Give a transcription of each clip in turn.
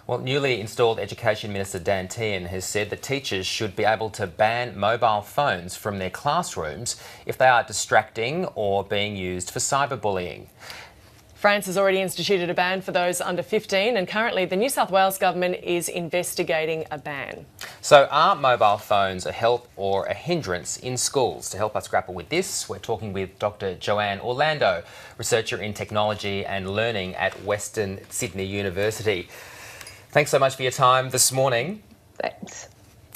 Well, newly installed Education Minister Dan Tehan has said that teachers should be able to ban mobile phones from their classrooms if they are distracting or being used for cyberbullying. France has already instituted a ban for those under 15, and currently the New South Wales government is investigating a ban. So are mobile phones a help or a hindrance in schools? To help us grapple with this, we're talking with Dr. Joanne Orlando, researcher in technology and learning at Western Sydney University. Thanks so much for your time this morning. Thanks.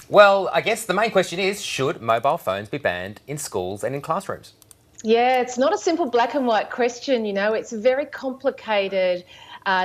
Well, I guess the main question is, should mobile phones be banned in schools and in classrooms? Yeah, it's not a simple black and white question, it's a very complicated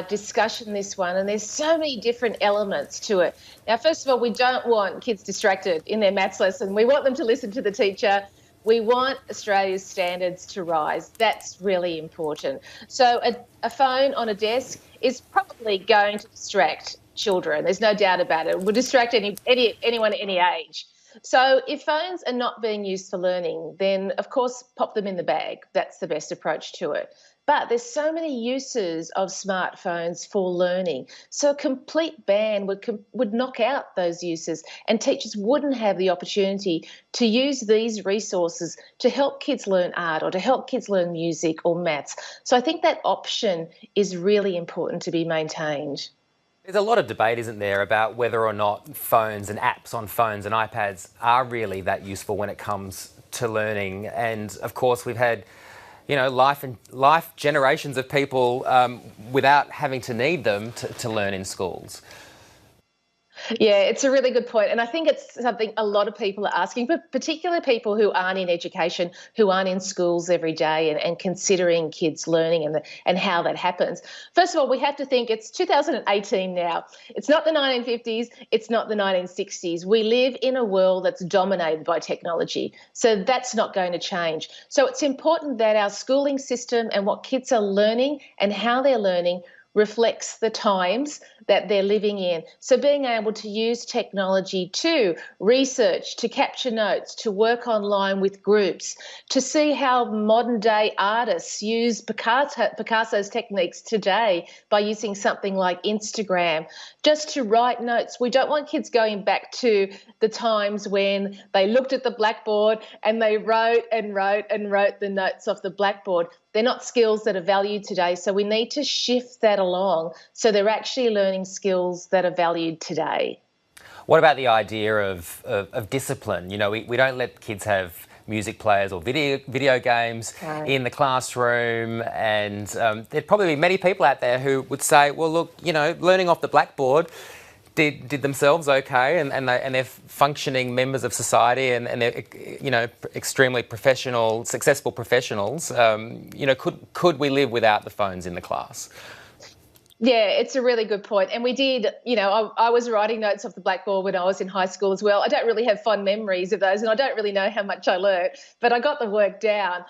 discussion, this one, and there's so many different elements to it. Now, first of all, we don't want kids distracted in their maths lesson. We want them to listen to the teacher. We want Australia's standards to rise. That's really important. So a phone on a desk is probably going to distract children. There's no doubt about it. It will distract anyone at any age. So if phones are not being used for learning, then of course pop them in the bag. That's the best approach to it. But there's so many uses of smartphones for learning. So a complete ban would knock out those uses, and teachers wouldn't have the opportunity to use these resources to help kids learn art or to help kids learn music or maths. So I think that option is really important to be maintained. There's a lot of debate, isn't there, about whether or not phones and apps on phones and iPads are really that useful when it comes to learning. And of course, we've had, life generations of people without having to need them to learn in schools. Yeah, it's a really good point. And I think it's something a lot of people are asking, but particularly people who aren't in education, who aren't in schools every day and considering kids learning and how that happens. First of all, we have to think it's 2018 now. It's not the 1950s. It's not the 1960s. We live in a world that's dominated by technology. So that's not going to change. So it's important that our schooling system and what kids are learning and how they're learning reflects the times that they're living in. So being able to use technology to research, to capture notes, to work online with groups, to see how modern day artists use Picasso's techniques today by using something like Instagram, just to write notes. We don't want kids going back to the times when they looked at the blackboard and they wrote and wrote and wrote the notes off the blackboard. They're not skills that are valued today, so we need to shift that along so they're actually learning skills that are valued today. What about the idea of discipline? We don't let kids have music players or video games in the classroom, and there'd probably be many people out there who would say, well, look, learning off the blackboard did themselves okay, and they're functioning members of society, and they're extremely professional, successful professionals. Could we live without the phones in the class? Yeah, it's a really good point. And we did, I was writing notes off the blackboard when I was in high school as well. I don't really have fond memories of those, and I don't really know how much I learnt, but I got the work down.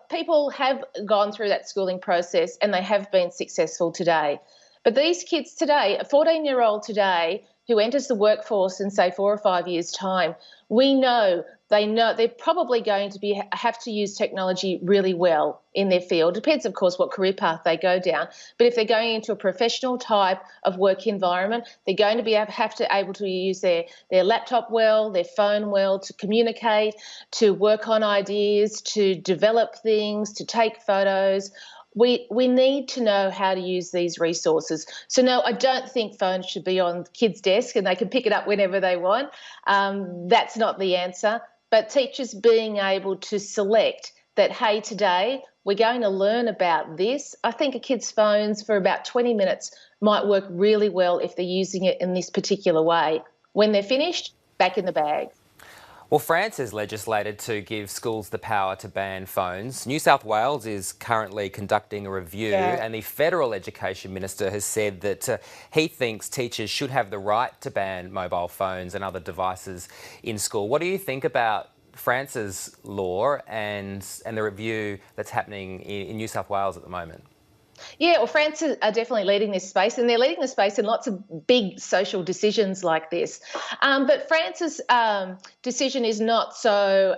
People have gone through that schooling process and they have been successful today. But these kids today, a 14-year-old today who enters the workforce in, say, 4 or 5 years' time, we know they're probably going to have to use technology really well in their field. Depends, of course, what career path they go down. But if they're going into a professional type of work environment, they're going to be able to use their laptop well, their phone well, to communicate, to work on ideas, to develop things, to take photos. We need to know how to use these resources. So no, I don't think phones should be on kids' desk and they can pick it up whenever they want. That's not the answer. But teachers being able to select that, hey, today we're going to learn about this. I think a kid's phones for about 20 minutes might work really well if they're using it in this particular way. When they're finished, back in the bag. Well, France has legislated to give schools the power to ban phones. New South Wales is currently conducting a review, and the Federal Education Minister has said that he thinks teachers should have the right to ban mobile phones and other devices in school. What do you think about France's law and the review that's happening in New South Wales at the moment? Yeah, well, France are definitely leading this space, and they're leading the space in lots of big social decisions like this. But France's decision is not so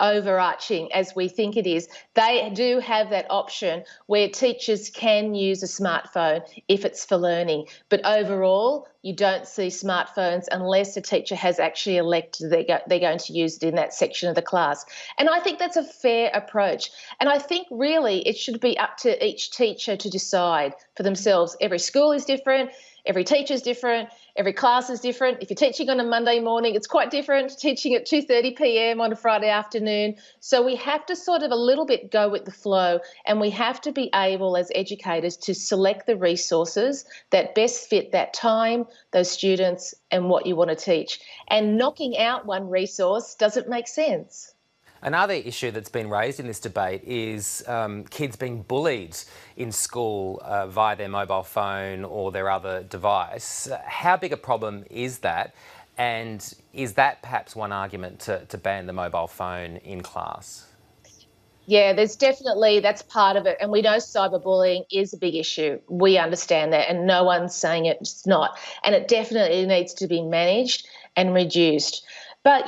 overarching as we think it is. They do have that option where teachers can use a smartphone if it's for learning, but overall, you don't see smartphones unless a teacher has actually elected they're going to use it in that section of the class. And I think that's a fair approach. And I think really it should be up to each teacher to decide for themselves. Every school is different. Every teacher is different. Every class is different. If you're teaching on a Monday morning, it's quite different to teaching at 2:30 p.m. on a Friday afternoon. So we have to sort of a little bit go with the flow, and we have to be able as educators to select the resources that best fit that time, those students, and what you want to teach. And knocking out one resource doesn't make sense. Another issue that's been raised in this debate is kids being bullied in school via their mobile phone or their other device. How big a problem is that? And is that perhaps one argument to ban the mobile phone in class? Yeah, that's part of it. And we know cyberbullying is a big issue. We understand that, and no one's saying it's not. And it definitely needs to be managed and reduced. But,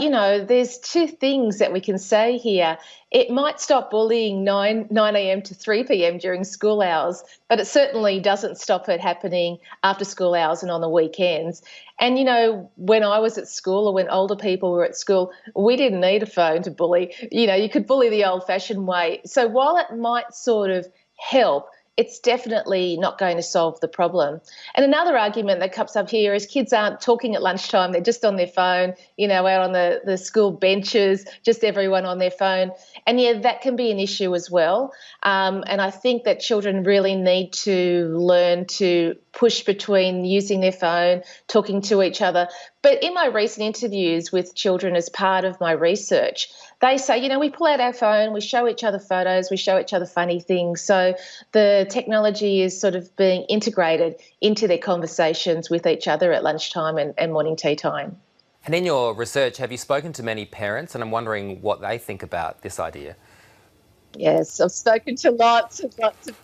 there's two things that we can say here. It might stop bullying 9 a.m. to 3 p.m. during school hours, but it certainly doesn't stop it happening after school hours and on the weekends. And, when I was at school or when older people were at school, we didn't need a phone to bully. You could bully the old-fashioned way. So while it might sort of help, it's definitely not going to solve the problem. And another argument that comes up here is kids aren't talking at lunchtime. They're just on their phone, out on the school benches, just everyone on their phone. And, yeah, that can be an issue as well. And I think that children really need to learn to push between using their phone, talking to each other. But in my recent interviews with children as part of my research, they say, we pull out our phone, we show each other photos, we show each other funny things. So the technology is sort of being integrated into their conversations with each other at lunchtime and morning tea time. And in your research, have you spoken to many parents? And I'm wondering what they think about this idea. Yes, I've spoken to lots of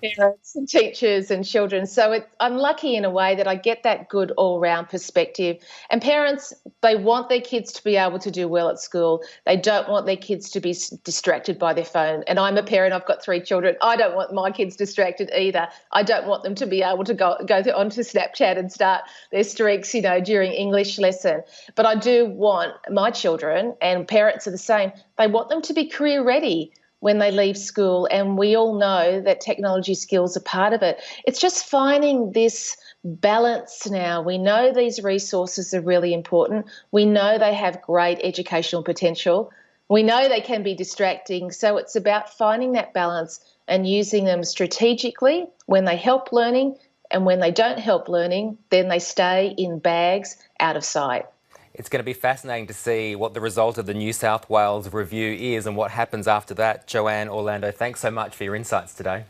parents and teachers and children. So I'm lucky in a way that I get that good all-round perspective. And parents, they want their kids to be able to do well at school. They don't want their kids to be distracted by their phone. And I'm a parent, I've got 3 children. I don't want my kids distracted either. I don't want them to be able to go onto Snapchat and start their streaks, during English lesson. But I do want my children, and parents are the same, they want them to be career ready when they leave school, and we all know that technology skills are part of it. It's just finding this balance now. We know these resources are really important. We know they have great educational potential. We know they can be distracting. So it's about finding that balance and using them strategically when they help learning, and when they don't help learning, then they stay in bags out of sight. It's going to be fascinating to see what the result of the New South Wales review is and what happens after that. Joanne Orlando, thanks so much for your insights today.